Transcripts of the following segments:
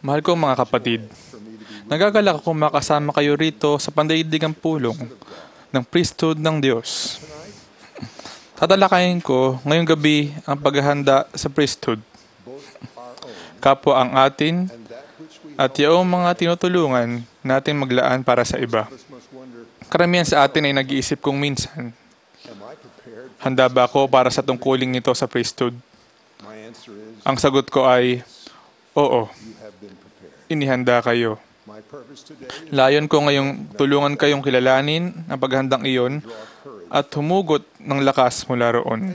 Mahal kong mga kapatid, nagagalak akong makasama kayo rito sa pandaigdigang pulong ng priesthood ng Diyos. Tatalakayin ko ngayong gabi ang paghahanda sa priesthood. Kapwa ang atin at yung mga tinutulungan natin maglaan para sa iba. Karamihan sa atin ay nag-iisip kung minsan, handa ba ako para sa tungkuling nito sa priesthood? Ang sagot ko ay, oo, inihanda kayo. Layon ko ngayong tulungan kayong kilalanin ang paghandang iyon at humugot ng lakas mula roon.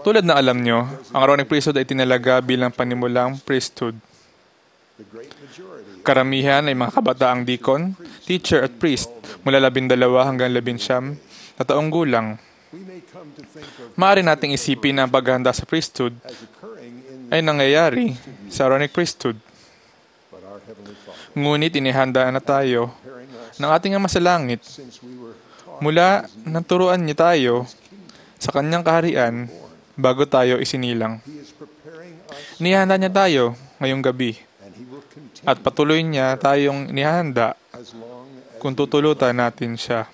Tulad na alam nyo, ang Aaronic priesthood ay tinalaga bilang panimulang priesthood. Karamihan ay mga kabataang deacon, teacher at priest mula 12 hanggang 19 na taong gulang. Maaari nating isipin na ang paghahanda sa priesthood ay nangyayari sa Aaronic priesthood. Ngunit inihanda na tayo ng ating Ama sa Langit mula nang turuan niya tayo sa kanyang kaharian bago tayo isinilang. Inihanda niya tayo ngayong gabi at patuloy niya tayong inihanda kung tutulutan natin siya.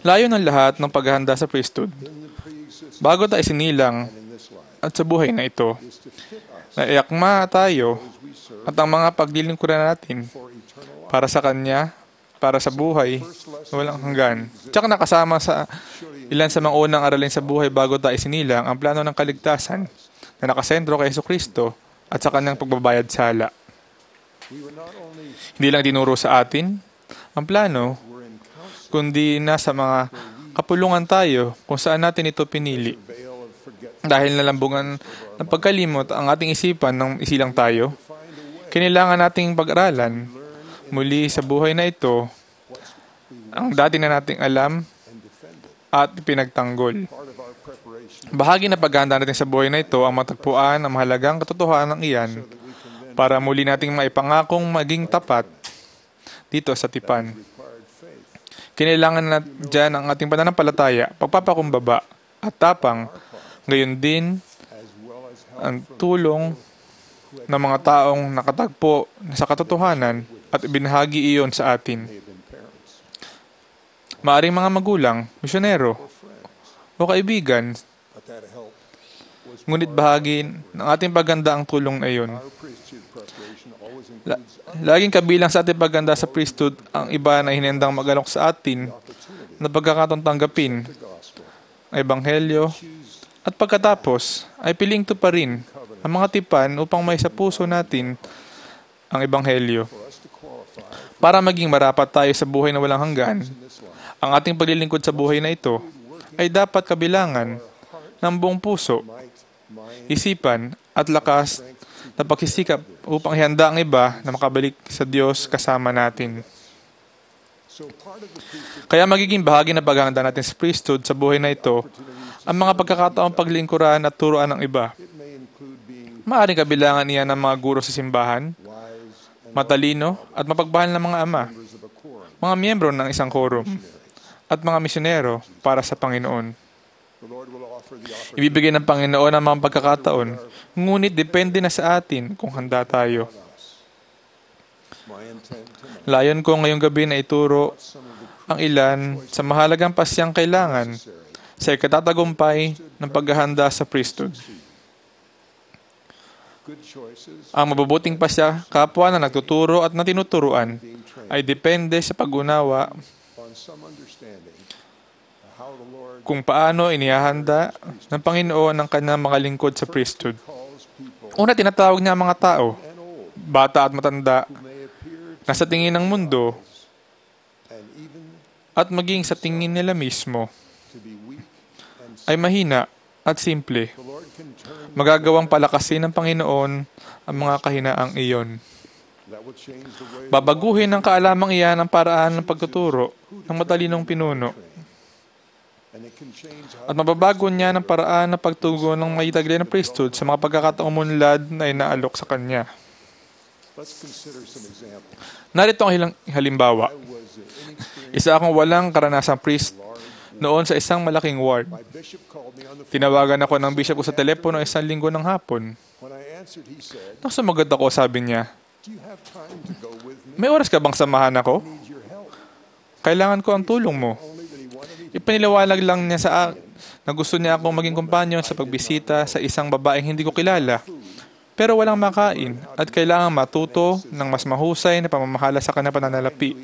Layo ng lahat ng paghahanda sa priesthood bago tayo isinilang at sa buhay na ito, naiakma tayo at ang mga paglilingkuran natin para sa Kanya, para sa buhay na walang hanggan. Tsaka nakasama sa ilan sa mga unang aralin sa buhay bago tayo isinilang ang plano ng kaligtasan na nakasentro kay Jesucristo at sa Kanyang pagbabayad sala. Hindi lang dinuro sa atin ang plano, kundi nasa mga kapulungan tayo kung saan natin ito pinili. Dahil nalambungan ng pagkalimot ang ating isipan nang isilang tayo, kailangan nating pag-aralan muli sa buhay na ito ang dati na nating alam at pinagtanggol. Bahagi na paghahanda natin sa buhay na ito ang matagpuan ang mahalagang katotohanan ng iyan para muli nating maipangakong maging tapat dito sa tipan. Kinailangan na dyan ang ating pananampalataya, pagpapakumbaba at tapang, gayon din ang tulong ng mga taong nakatagpo sa katotohanan at ibinahagi iyon sa atin. Maaring mga magulang, misyonero, o kaibigan, ngunit bahagi ng ating paghanda ang tulong na iyon. Laging kabilang sa ating paghanda sa priesthood ang iba na hinandang mag-alok sa atin na pagkakataong tanggapin ang ebanghelyo at pagkatapos ay piling tuparin ang mga tipan upang may sa puso natin ang ebanghelyo. Para maging marapat tayo sa buhay na walang hanggan, ang ating paglilingkod sa buhay na ito ay dapat kabilangan ng buong puso, isipan at lakas na pagsisikap upang ihanda ang iba na makabalik sa Diyos kasama natin. Kaya magiging bahagi na paghahanda natin sa priesthood sa buhay na ito ang mga pagkakataong paglingkuran at turuan ng iba. Maaaring kabilangan niya ng mga guro sa simbahan, matalino at mapagmahal na mga ama, mga miyembro ng isang quorum, at mga misyonero para sa Panginoon. Ibibigay ng Panginoon ang mga pagkakataon, ngunit depende na sa atin kung handa tayo. Layon ko ngayong gabi na ituro ang ilan sa mahalagang pasyang kailangan sa ikatatagumpay ng paghahanda sa priesthood. Ang mabubuting pasya, kapwa na nagtuturo at na tinuturuan, ay depende sa pag-unawa kung paano inihahanda ng Panginoon ang kanyang mga lingkod sa priesthood. Una, tinatawag niya ang mga tao, bata at matanda, na sa tingin ng mundo at maging sa tingin nila mismo ay mahina at simple. Magagawang palakasin ng Panginoon ang mga kahinaang iyon. Babaguhin ng kaalamang iyan ang paraan ng pagtuturo ng matalinong pinuno. At mababago niya ng paraan ng pagtugon ng maitagli ng priesthood sa mga pagkakataong munlad na inaalok sa kanya. Narito ang halimbawa. Isa akong walang karanasang priest noon sa isang malaking ward. Tinawagan ako ng bishop ko sa telepono isang linggo ng hapon. Nang sumagot ako, sabi niya, "May oras ka bang samahan ako? Kailangan ko ang tulong mo." Ipiniliwanag lang niya sa akin na gusto niya akong maging kumpanyon sa pagbisita sa isang babaeng hindi ko kilala, pero walang makain at kailangan matuto ng mas mahusay na pamamahala sa kanyang pananalapi.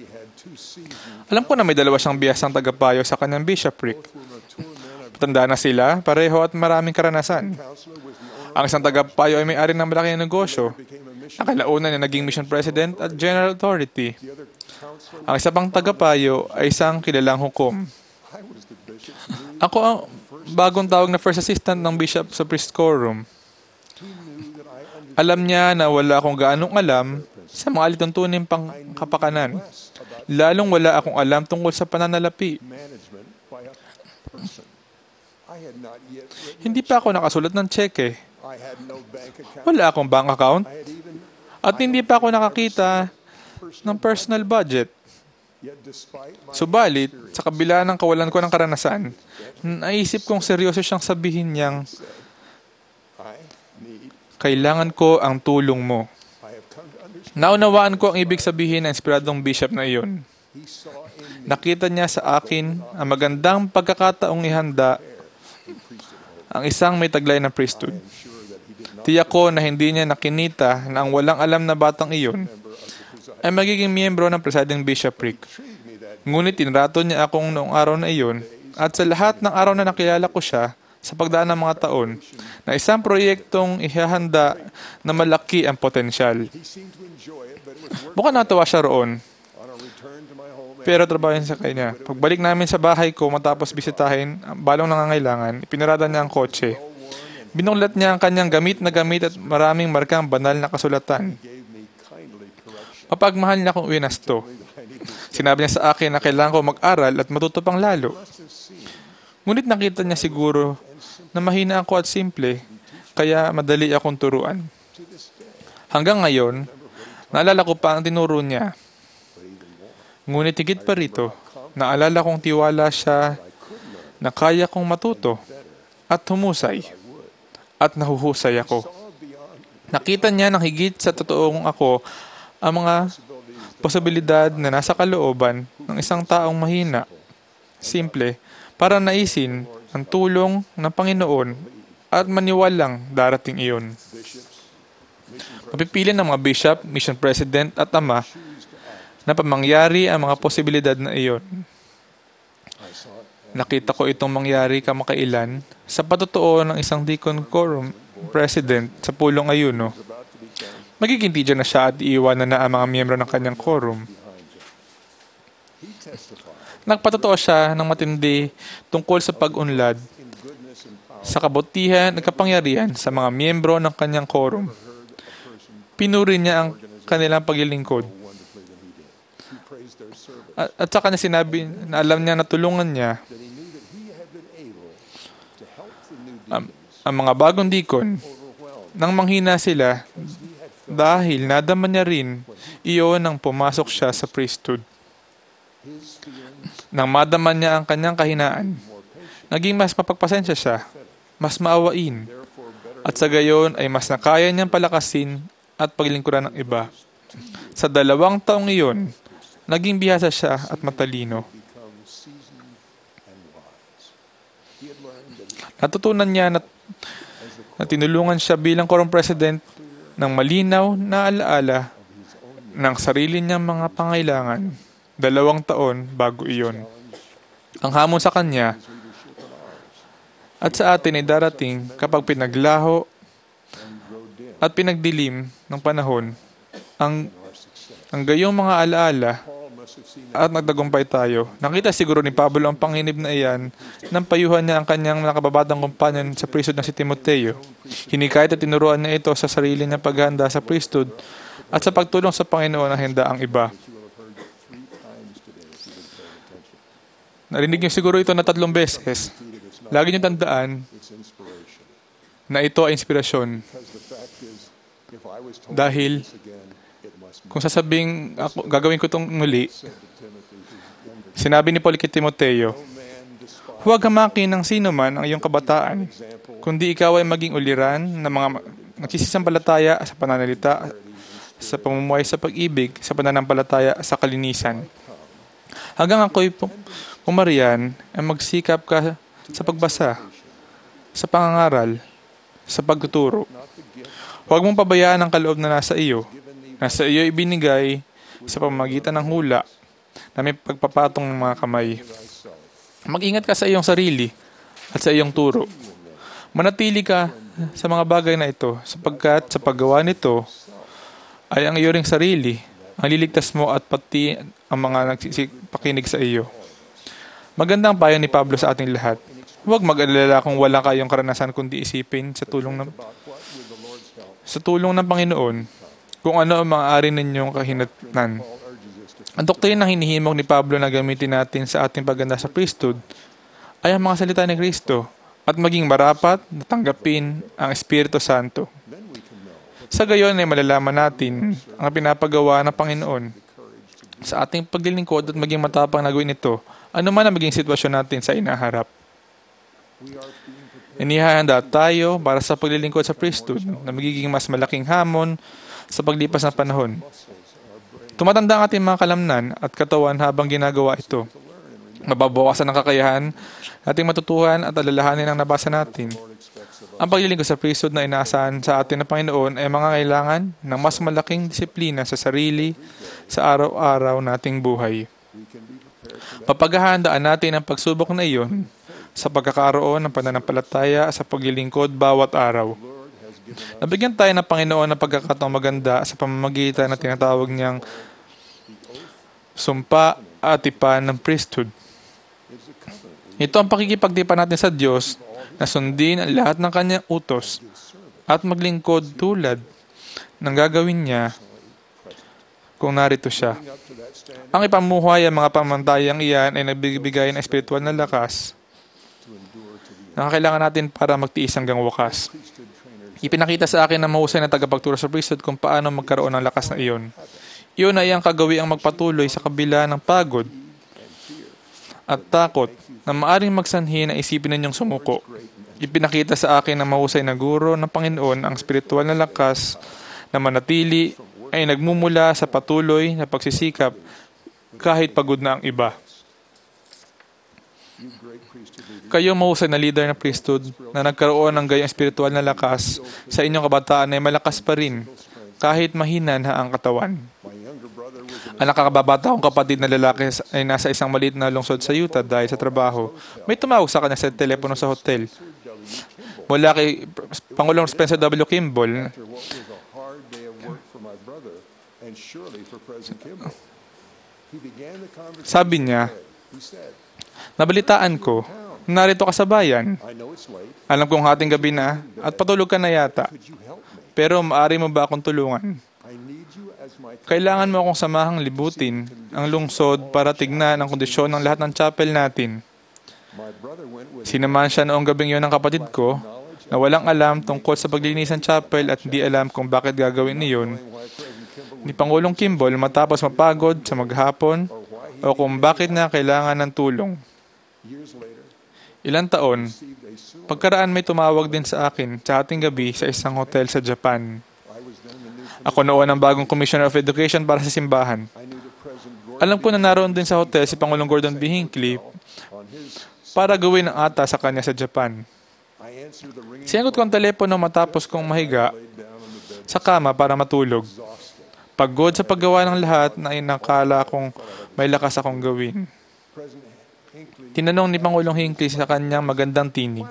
Alam ko na may dalawa siyang biyasang tagapayo sa kanyang bishopric. Matanda na sila, pareho at maraming karanasan. Ang isang tagapayo ay may-ari ng malaking negosyo. Nakalaunan niya naging mission president at general authority. Ang isa pang tagapayo ay isang kilalang hukom. Ako ang bagong tawag na first assistant ng bishop sa priest quorum. Alam niya na wala akong gaanong alam sa mga alituntunin pang kapakanan. Lalong wala akong alam tungkol sa pananalapi. Hindi pa ako nakasulat ng tseke. Wala akong bank account. At hindi pa ako nakakita ng personal budget. Subalit, sa kabila ng kawalan ko ng karanasan, naisip kong seryoso siyang sabihin niyang, "Kailangan ko ang tulong mo." Naunawaan ko ang ibig sabihin ng inspiradong bishop na iyon. Nakita niya sa akin ang magandang pagkakataong ihanda ang isang may taglay ng priesthood. Tiyak ko na hindi niya nakinita na ang walang alam na batang iyon ay magiging miyembro ng presiding bishopric. Ngunit tinrato niya akong noong araw na iyon at sa lahat ng araw na nakilala ko siya sa pagdaan ng mga taon na isang proyektong ihahanda na malaki ang potensyal. Mukhang natawa siya roon. Pero trabaho sa kanya. Pagbalik namin sa bahay ko matapos bisitahin ang balong nangangailangan, ipinarada niya ang kotse. Binuklat niya ang kanyang gamit at maraming markang banal na kasulatan. Mapagmahal niya akong winasto. Sinabi niya sa akin na kailangan ko mag-aral at matuto pang lalo. Ngunit nakita niya siguro na mahina ako at simple, kaya madali akong turuan. Hanggang ngayon, naalala ko pa ang tinuro niya. Ngunit higit pa rito, naalala kong tiwala siya na kaya kong matuto at humusay at nahuhusay ako. Nakita niya ng higit sa totoong ako ang mga posibilidad na nasa kalooban ng isang taong mahina, simple, para naisin ang tulong ng Panginoon at maniwalang darating iyon. Mapipili ng mga bishop, mission president at ama na pamangyari ang mga posibilidad na iyon. Nakita ko itong mangyari kamakailan sa patutuo ng isang deacon quorum president sa pulong ayuno. Magiging teacher na siya at iiwanan na ang mga miyembro ng kanyang quorum. Nagpatotoo siya ng matindi tungkol sa pag-unlad sa kabutihan at kapangyarihan sa mga miyembro ng kanyang quorum. Pinuri niya ang kanilang paglilingkod. At sa kanya sinabi na alam niya na tulungan niya ang mga bagong deacon nang manghina sila dahil nadama niya rin iyon nang pumasok siya sa priesthood. Nang madama niya ang kanyang kahinaan, naging mas mapagpasensya siya, mas maawain, at sa gayon ay mas nakaya niyang palakasin at paglingkuran ng iba. Sa 2 taong iyon, naging bihasa siya at matalino. Natutunan niya na tinulungan siya bilang quorum president ng malinaw na alaala ng sarili niyang mga pangailangan 2 taon bago iyon. Ang hamon sa kanya at sa atin ay darating kapag pinaglaho at pinagdilim ng panahon ang gayong mga alaala at nagtagumpay tayo. Nakita siguro ni Pablo ang panginib na iyan nang payuhan niya ang kanyang nakababatang kumpanyon sa priesthood na si Timoteo. Hinikayat at tinuruan niya ito sa sarili niyang paghahanda sa priesthood at sa pagtulong sa Panginoon na handa ang iba. Narinig niyo siguro ito na 3 beses. Lagi niyo tandaan na ito ay inspirasyon. Dahil kung sasabing gagawin ko itong muli, sinabi ni Paul kay Timoteo, Huwag hamakin ng sino man ang iyong kabataan, kundi ikaw ay maging uliran ng mga nagsisisampalataya sa pananalita, sa pamumuhay sa pag-ibig, sa pananampalataya, sa kalinisan. Hanggang ako'y pumarian ay magsikap ka sa pagbasa, sa pangangaral, sa pagtuturo. Huwag mong pabayaan ang kaloob na nasa iyo. Nasa iyo ibinigay sa pamamagitan ng hula na may pagpapatong ng mga kamay. Mag-ingat ka sa iyong sarili at sa iyong turo. Manatili ka sa mga bagay na ito sapagkat sa paggawa nito ay ang iyo ring sarili ang liligtas mo at pati ang mga nagsipakinig sa iyo. Magandang payo ni Pablo sa ating lahat. Huwag mag-alala kung wala kayong karanasan kundi isipin sa tulong ng Panginoon kung ano ang maaari ninyong kahinatnan. Ang doktrina ng hinihimok ni Pablo na gamitin natin sa ating pagganda sa priesthood ay ang mga salita ni Kristo at maging marapat na tanggapin ang Espiritu Santo. Sa gayon ay malalaman natin ang pinapagawa ng Panginoon sa ating paglilingkod at maging matapang na gawin ito, ano man ang maging sitwasyon natin sa inaharap. Inihahanda tayo para sa paglilingkod sa priesthood na magiging mas malaking hamon sa paglipas ng panahon. Tumatanda ang ating mga kalamnan at katawan habang ginagawa ito. Mababawasan ang kakayahan ating matutuhan at alalahanin ang nabasa natin. Ang paglilingkod sa priesthood na inaasahan sa atin ng Panginoon ay mga kailangan ng mas malaking disiplina sa sarili sa araw-araw nating buhay. Mapaghahandaan natin ang pagsubok na iyon sa pagkakaroon ng pananampalataya sa paglilingkod bawat araw. Nabigyan tayo ng Panginoon ng pagkakataong maganda sa pamamagitan ng tinatawag niyang sumpa at tipan ng priesthood. Ito ang pakikipagtipan natin sa Diyos na sundin ang lahat ng kanyang utos at maglingkod tulad ng gagawin niya kung narito siya. Ang ipamuhay ang mga pamantayang iyan ay nagbibigay ng espiritual na lakas na kailangan natin para magtiis hanggang wakas. Ipinakita sa akin ng mahusay na tagapagturo sa priesthood kung paano magkaroon ng lakas na iyon. Iyon ay ang kagawiang magpatuloy sa kabila ng pagod at takot na maaring magsanhi na isipin ninyong sumuko. Ipinakita sa akin ng mahusay na guro ng Panginoon ang spiritual na lakas na manatili ay nagmumula sa patuloy na pagsisikap kahit pagod na ang iba. Kayo mahusay na leader ng priesthood na nagkaroon ng gayong espiritual na lakas sa inyong kabataan ay malakas pa rin kahit mahina na ang katawan. Ang nakakababata kong kapatid na lalaki ay nasa isang maliit na lungsod sa Utah dahil sa trabaho. May tumawag sa kanya sa telepono sa hotel. Mula kay Pangulong Spencer W. Kimball. Sabi niya, nabalitaan ko, narito ka sa bayan. Alam kong hating gabi na at patulog ka na yata. Pero maaari mo ba akong tulungan? Kailangan mo akong samahang libutin ang lungsod para tignan ang kondisyon ng lahat ng chapel natin. Sinamahan siya noong gabing yun ng kapatid ko na walang alam tungkol sa paglilinis ng chapel at hindi alam kung bakit gagawin niyon ni Pangulong Kimball matapos mapagod sa maghapon o kung bakit na kailangan ng tulong. Ilang taon, pagkaraan may tumawag din sa akin sa ating gabi sa isang hotel sa Japan. Ako noon ang bagong Commissioner of Education para sa simbahan. Alam ko na naroon din sa hotel si Pangulong Gordon B. Hinckley para gawin ang ata sa kanya sa Japan. Sinagot ko ang telepono matapos kong mahiga sa kama para matulog. Pagod sa paggawa ng lahat na inakala kong may lakas akong gawin. Tinanong ni Pangulong Hinckley sa kanyang magandang tinig,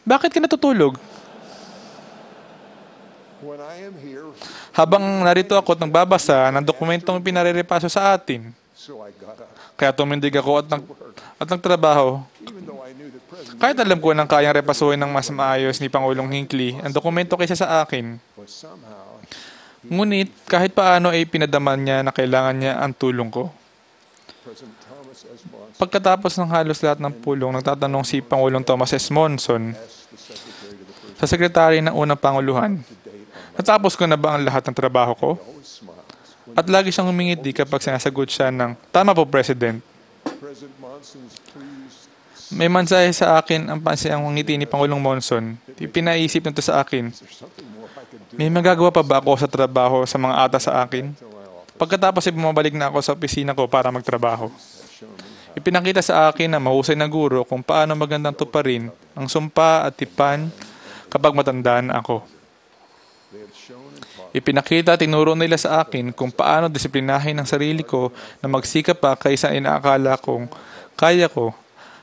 "Bakit ka natutulog?" Habang narito ako at nagbabasa ng dokumentong pinare-repaso sa atin. Kaya tumindig ako at nagtrabaho. Kahit alam ko nang kayang repasuhin ng mas maayos ni Pangulong Hinckley ang dokumento kaysa sa akin. Ngunit kahit paano ay pinadaman niya na kailangan niya ang tulong ko. Pagkatapos ng halos lahat ng pulong, nagtatanong si Pangulong Thomas S. Monson sa sekretary ng unang Panguluhan, "Natapos ko na ba ang lahat ng trabaho ko?" At lagi siyang humingiti kapag sinasagot siya ng, "Tama po, President." May mensahe sa akin ang pansiyang ngiti ni Pangulong Monson. Pinaisip nito sa akin, may magagawa pa ba ako sa trabaho sa mga ata sa akin? Pagkatapos ay bumabalik na ako sa opisina ko para magtrabaho. Ipinakita sa akin na mahusay na guro kung paano magandang tuparin ang sumpa at tipan kapag matandaan ako. Ipinakita at tinuro nila sa akin kung paano disiplinahin ang sarili ko na magsikap pa kaysa inaakala kong kaya ko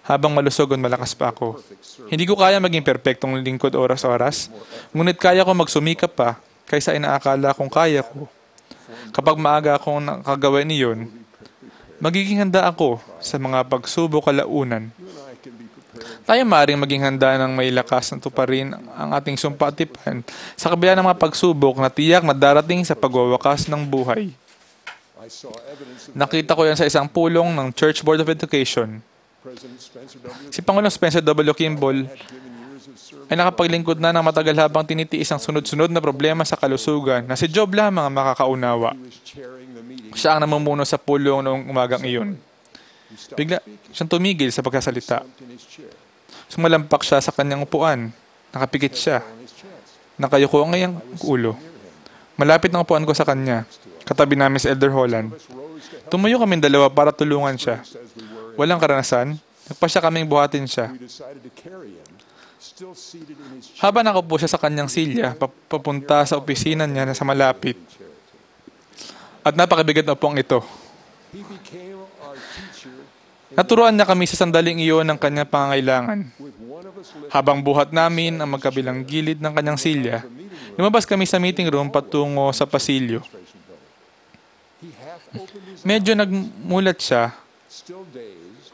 habang malusog at malakas pa ako. Hindi ko kaya maging perpektong lingkod oras-oras, ngunit kaya ko magsumikap pa kaysa inaakala kong kaya ko. Kapag maaga akong nakagawa niyon, magiging handa ako sa mga pagsubok kalaunan. Tayo maaaring maging handa ng may lakas na tuparin ang ating sumpa at tipan sa kabila ng mga pagsubok na tiyak na darating sa pagwawakas ng buhay. Nakita ko yan sa isang pulong ng Church Board of Education. Si Pangulong Spencer W. Kimball ay nakapaglingkod na ng matagal habang tinitiis ang sunod-sunod na problema sa kalusugan na si Job lamang ang makakaunawa. Siya ang namumuno sa pulong noong umagang iyon. Bigla siyang tumigil sa pagkasalita. Sumalampak siya sa kanyang upuan. Nakapikit siya. Nakayuko ang ngayang ulo. Malapit ang upuan ko sa kanya. Katabi namin si Elder Holland. Tumuyo kaming dalawa para tulungan siya. Walang karanasan. Nagpasya kaming buhatin siya. Habang nakaupo siya sa kanyang silya, papunta sa opisina niya na sa malapit. At napakabigat na upong ito. Naturuan niya kami sa sandaling iyon ng kanyang pangangailangan. Habang buhat namin ang magkabilang gilid ng kanyang silya, lumabas kami sa meeting room patungo sa pasilyo. Medyo nagmulat siya,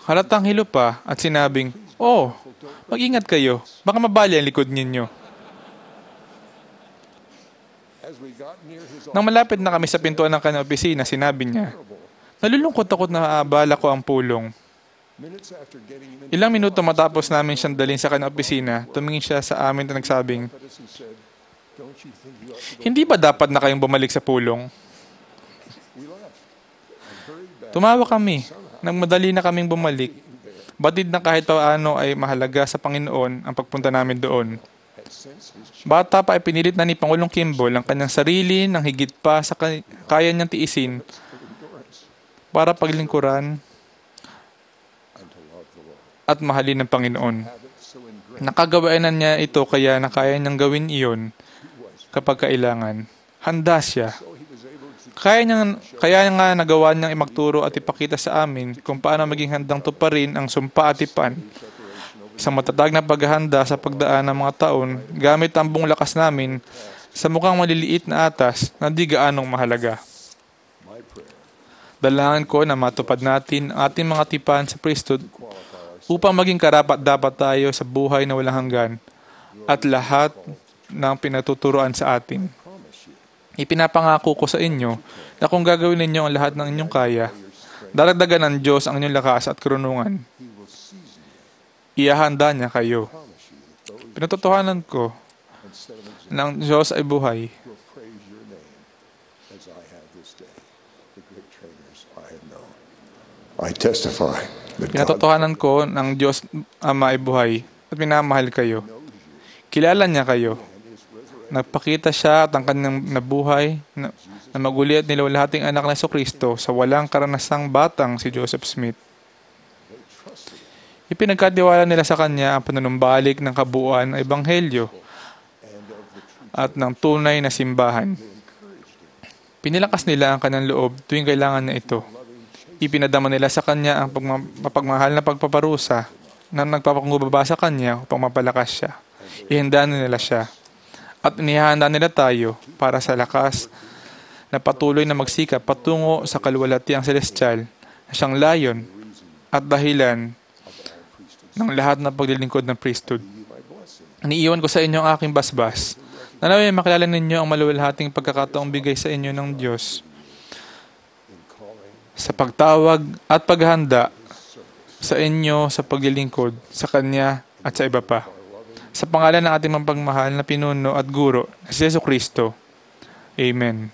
halatang hilo pa at sinabing, "Oh, mag-ingat kayo, baka mabali ang likod ninyo." Nang malapit na kami sa pintuan ng kanyang opisina, sinabi niya, "Nalulungkot ako't naaabala ko ang pulong." Ilang minuto matapos namin siyang dalhin sa kanyang opisina, tumingin siya sa amin at nagsabing, "Hindi ba dapat na kayong bumalik sa pulong?" Tumawa kami. Nagmadali na kaming bumalik. Batid na kahit paano ay mahalaga sa Panginoon ang pagpunta namin doon. Bata pa ay pinilit na ni Pangulong Kimball ang kanyang sarili ng higit pa sa kaya niyang tiisin para paglingkuran at mahalin ng Panginoon. Nakagawain niya ito kaya nakaya niyang gawin iyon kapag kailangan. Handa siya. Kaya nga nagawa niyang imagturo at ipakita sa amin kung paano maging handang tuparin ang sumpa at tipan. Isang matatag na paghahanda sa pagdaan ng mga taon gamit ang buong lakas namin sa mukhang maliliit na atas na di gaanong mahalaga. Dalangin ko na matupad natin ang ating mga tipan sa priesthood upang maging karapat-dapat tayo sa buhay na walang hanggan at lahat ng pinatuturoan sa atin. Ipinapangako ko sa inyo na kung gagawin ninyo ang lahat ng inyong kaya, daragdagan ng Diyos ang inyong lakas at karunungan. Iahanda niya kayo. Pinatotohanan ko na ang Diyos ay buhay. I testify that God Pinatotohanan ko ng Diyos Ama ay buhay at minamahal kayo. Kilala niya kayo. Nagpakita siya at ang kanyang nabuhay na maguli at niluwalhating anak na Jesucristo sa walang karanasang batang si Joseph Smith. Ipinagkatiwala nila sa kanya ang panunumbalik ng kabuuan ng Ebanghelyo at ng tunay na simbahan. Pinilakas nila ang kanyang loob tuwing kailangan niya ito. Ipinadama nila sa kanya ang mapagmahal na pagpaparusa na nagpapakumbaba sa kanya upang mapalakas siya. Ihandaan nila siya. At inihahanda nila tayo para sa lakas na patuloy na magsikap patungo sa kaluwalhatiang celestial na siyang layon at dahilan ng lahat ng paglilingkod ng priesthood. Iniiwan ko sa inyo ang aking basbas na naway makilala ninyo ang maluwalhating pagkakataong bigay sa inyo ng Diyos sa pagtawag at paghanda sa inyo sa paglilingkod sa Kanya at sa iba pa. Sa pangalan ng ating mapagmahal na pinuno at guro, si Jesucristo. Amen.